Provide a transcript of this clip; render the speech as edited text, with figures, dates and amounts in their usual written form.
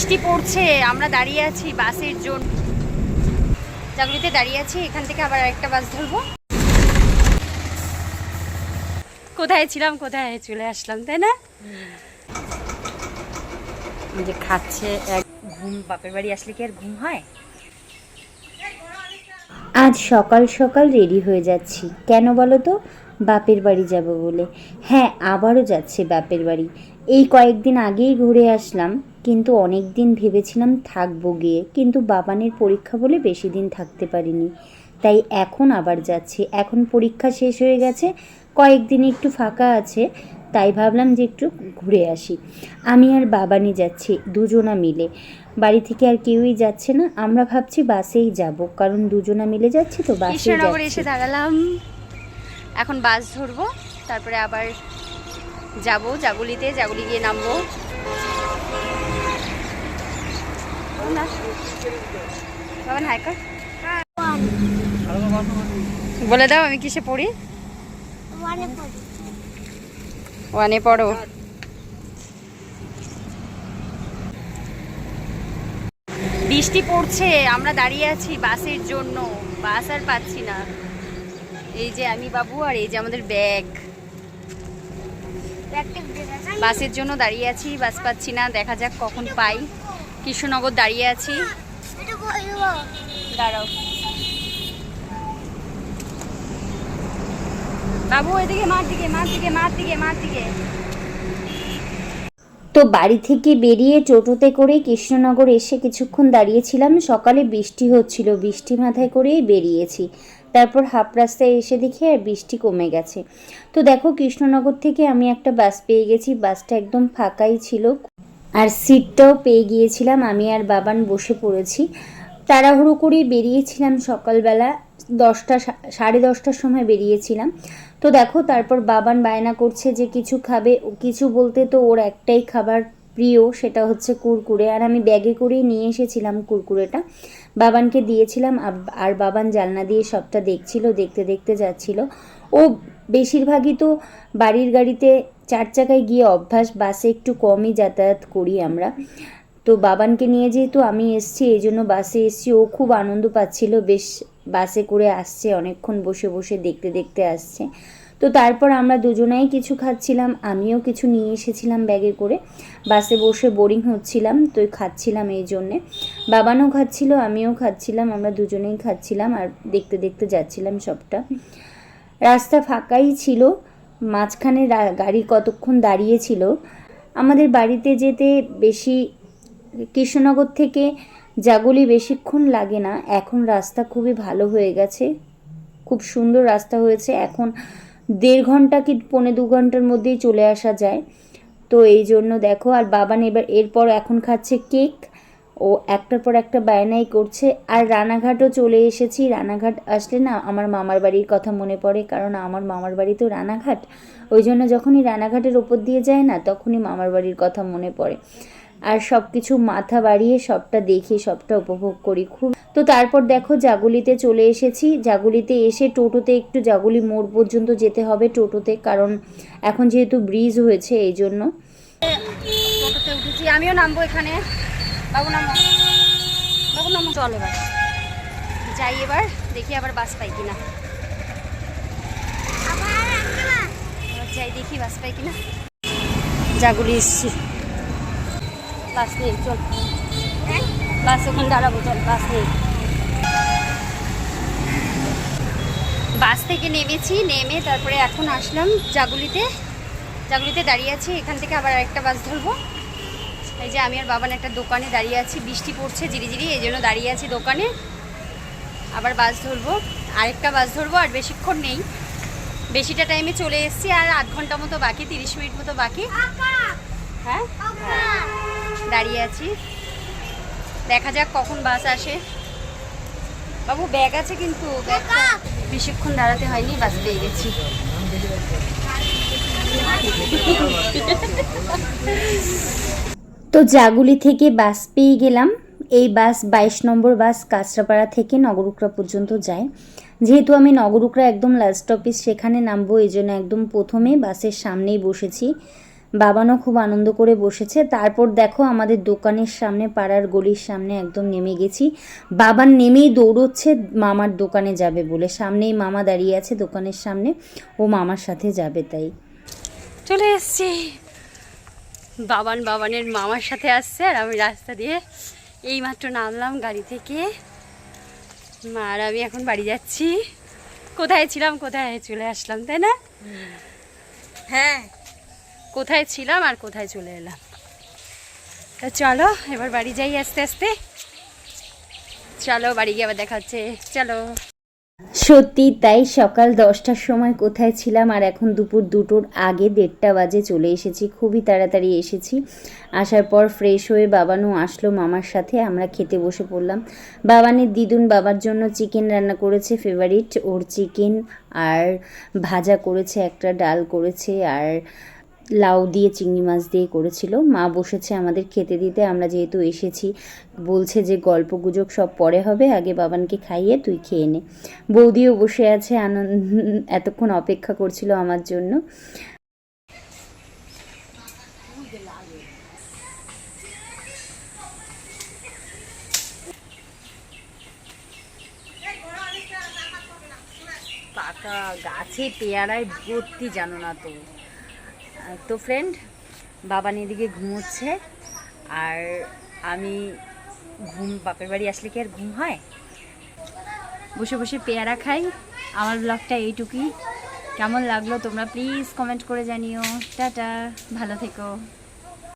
বৃষ্টি পড়ছে, আমরা দাঁড়িয়ে আছি বাসের জন্য। জাগুলিতে দাঁড়িয়ে আছি, এখান থেকে আবার একটা বাস ধরবো। কোথায় ছিলাম, কোথায় চলে আসলাম, তাই না? যে খাচ্ছে এক ঘুম, বাপের বাড়ি আসলে কি আর ঘুম হয়? আজ সকাল সকাল রেডি হয়ে যাচ্ছি, কেন বলো তো? বাপের বাড়ি যাব বলে। হ্যাঁ, আবারও যাচ্ছে বাপের বাড়ি। এই কয়েকদিন আগেই ঘুরে আসলাম, কিন্তু অনেক দিন ভেবেছিলাম থাকবো গিয়ে, কিন্তু বাবানের পরীক্ষা বলে বেশি দিন থাকতে পারিনি। তাই এখন আবার যাচ্ছি। এখন পরীক্ষা শেষ হয়ে গেছে, কয়েকদিন একটু ফাঁকা আছে, তাই ভাবলাম যে একটু ঘুরে আসি। আমি আর বাবানি যাচ্ছি, দুজনা মিলে। বাড়ি থেকে আর কেউই যাচ্ছে না, আমরা ভাবছি বাসেই যাব, কারণ দুজনা মিলে যাচ্ছি তো বাসেই কৃষ্ণনগরে যাচ্ছি। এসে দাঁড়ালাম, এখন বাস ধরবো, তারপরে আবার যাব জাগুলিতে, জাগুলি গিয়ে নামবো। বাবান হাই কর, বলে দাও আমি কিসে পড়ি। ওয়ানে পড়ো। বৃষ্টি পড়ছে, আমরা দাঁড়িয়ে আছি বাসের জন্য, বাস আর পাচ্ছি না। এই যে আমি বাবু, আর এই যে আমাদের ব্যাগ। বাসের জন্য দাঁড়িয়ে আছি, বাস পাচ্ছি না, দেখা যাক কখন পাই। কৃষ্ণনগর দাঁড়িয়ে আছি, দাঁড়াও বাবু, এদিকে মার দিকে, মার দিকে, মার দিকে, মার দিকে। তো বাড়ি থেকে বেরিয়ে টোটোতে করে কৃষ্ণনগর এসে কিছুক্ষণ দাঁড়িয়েছিলাম। সকালে বৃষ্টি হচ্ছিল, বৃষ্টি মাথায় করেই বেরিয়েছি। তারপর হাফ রাস্তায় এসে দেখি আর বৃষ্টি কমে গেছে। তো দেখো, কৃষ্ণনগর থেকে আমি একটা বাস পেয়ে গেছি, বাসটা একদম ফাঁকাই ছিল, আর সিটটাও পেয়ে গিয়েছিলাম। আমি আর বাবান বসে পড়েছি। তাড়াহুড়ো করে বেরিয়েছিলাম সকালবেলা, 10টার সময় বেরিয়েছিলাম। তো দেখো, তারপর বাবান বায়না করছে যে কিছু খাবে। কিছু বলতে তো ওর একটাই খাবার প্রিয়, সেটা হচ্ছে কুরকুরে, আর আমি ব্যাগে করেই নিয়ে এসেছিলাম কুরকুরেটা, বাবানকে দিয়েছিলাম। আর বাবান জানলা দিয়ে সবটা দেখছিল, দেখতে দেখতে যাচ্ছিল। ও বেশিরভাগই তো বাড়ির গাড়িতে 4 চাকায় গিয়ে অভ্যাস, বাসে একটু কমই যাতায়াত করি আমরা। তো বাবানকে নিয়ে যেহেতু আমি এসছি, এই জন্য বাসে এসছি। ও খুব আনন্দ পাচ্ছিল, বেশ বাসে করে আসছে, অনেকক্ষণ বসে বসে দেখতে দেখতে আসছে। তো তারপর আমরা দুজনেই কিছু খাচ্ছিলাম, আমিও কিছু নিয়ে এসেছিলাম ব্যাগে করে। বাসে বসে বোরিং হচ্ছিলাম, তো খাচ্ছিলাম এই জন্যে। বাবানও খাচ্ছিল, আমিও খাচ্ছিলাম, আমরা দুজনেই খাচ্ছিলাম আর দেখতে দেখতে যাচ্ছিলাম সবটা। রাস্তা ফাঁকাই ছিল, মাঝখানে গাড়ি কতক্ষণ দাঁড়িয়েছিল। আমাদের বাড়িতে যেতে বেশি, কৃষ্ণনগর থেকে জাগুলি বেশিক্ষণ লাগে না। এখন রাস্তা খুবই ভালো হয়ে গেছে, খুব সুন্দর রাস্তা হয়েছে। এখন 1.5 ঘন্টা কি 1.25 ঘন্টার মধ্যেই চলে আসা যায়। তো এই জন্য দেখো, আর বাবান এরপর এখন খাচ্ছে কেক। ও একটার পর একটা বায়নাই করছে। আর রানাঘাটও চলে এসেছি। রানাঘাট আসলে না আমার মামার বাড়ির কথা মনে পড়ে, কারণ আমার মামার বাড়ি তো রানাঘাট। ওই জন্য যখনই রানাঘাটের ওপর দিয়ে যায় না, তখনই মামার বাড়ির কথা মনে পড়ে। আর সব কিছু মাথা বাড়িয়ে সবটা দেখি, সবটা উপভোগ করি খুব। তো তারপর দেখো, জাগুলিতে চলে এসেছি। জাগুলিতে এসে টোটোতে একটু জাগুলি মোড় পর্যন্ত যেতে হবে টোটোতে, কারণ এখন যেহেতু ব্রিজ হয়েছে এই জন্য। টোটোতে উঠেছি, আমিও নামবো এখানে। বাবু নামো, বাবু নামো, চল এবার যাই, এবার দেখি আবার বাস পাই কিনা। যাই দেখি বাস পাই কিনা। জাগুলি এসছি, বাস নেই, চল বাস ওখানে দাঁড়াবো, চল বাস নেই। বাস থেকে নেমেছি, নেমে তারপরে এখন আসলাম জাগুলিতে। জাগুলিতে দাঁড়িয়ে আছি, এখান থেকে আবার একটা বাস ধরবো। এই যে আমি আর বাবান একটা দোকানে দাঁড়িয়ে আছি, বৃষ্টি পড়ছে ঝিরিঝিরি, এই জন্য দাঁড়িয়ে আছি দোকানে। আবার বাস ধরবো, আরেকটা বাস ধরবো, আর বেশিক্ষণ নেই, বেশিটা টাইমে চলে এসেছি। আর 8 ঘন্টা মতো বাকি, 30 মিনিট মতো বাকি। হ্যাঁ, দাঁড়িয়ে আছি, দেখা যাক কখন বাস আসে। বাবু ব্যাগ আছে, কিন্তু ব্যাগটা বেশিক্ষণ দাঁড়াতে হয়নি, বাস পেয়ে গেছি। তো জাগুলি থেকে বাস পেয়ে গেলাম। এই বাস 22 নম্বর বাস, কাঁচরাপাড়া থেকে নগরুকড়া পর্যন্ত যায়। যেহেতু আমি নগরুকড়া একদম লাস্ট স্টপেজ, সেখানে নামবো, এই জন্য একদম প্রথমে বাসের সামনেই বসেছি। বাবানও খুব আনন্দ করে বসেছে। তারপর দেখো আমাদের দোকানের সামনে, পাড়ার গলির সামনে একদম নেমে গেছি। বাবান নেমেই দৌড়চ্ছে মামার দোকানে যাবে বলে, সামনেই মামা দাঁড়িয়ে আছে দোকানের সামনে, ও মামার সাথে যাবে তাই। চলে এসছি, বাবানের মামার সাথে আসছে, আর আমি রাস্তা দিয়ে এইমাত্র নামলাম গাড়ি থেকে। মা আর আমি এখন বাড়ি যাচ্ছি। কোথায় ছিলাম, কোথায় চলে আসলাম, তাই না? হ্যাঁ, কোথায় ছিলাম আর কোথায় চলে এলাম। তা চলো এবার বাড়ি যাই আস্তে আস্তে। চলো বাড়ি গিয়ে আবার দেখা হচ্ছে, চলো। সত্যি তাই, সকাল 10টার সময় কোথায় ছিলাম আর এখন দুপুর 2টোর আগে 1:30 বাজে চলে এসেছি। খুবই তাড়াতাড়ি এসেছি। আসার পর ফ্রেশ হয়ে বাবানও আসলো মামার সাথে, আমরা খেতে বসে পড়লাম। বাবানের দিদুন বাবার জন্য চিকেন রান্না করেছে, ফেভারিট ওর চিকেন, আর ভাজা করেছে, একটা ডাল করেছে, আর লাউ দিয়ে চিংড়ি মাছ দিয়ে করেছিল। মা বসেছে আমাদের খেতে দিতে, আমরা যেহেতু এসেছি বলছে যে গল্প গুজব সব পরে হবে, আগে বাবানকে খাইয়ে তুই খেয়ে নে। বৌদিও বসে আছে, এতক্ষণ অপেক্ষা করছিল আমার জন্য। পাকা গাছে পেয়ারায় ভর্তি, জানো না তো। তো ফ্রেন্ড, বাবান এদিকে ঘুমোচ্ছে, আর আমি বাপের বাড়ি আসলে কি আর ঘুম হয়? বসে বসে পেয়ারা খাই। আমার ব্লগটা এইটুকুই। কেমন লাগলো তোমরা প্লিজ কমেন্ট করে জানিও। টাটা, ভালো থেকো।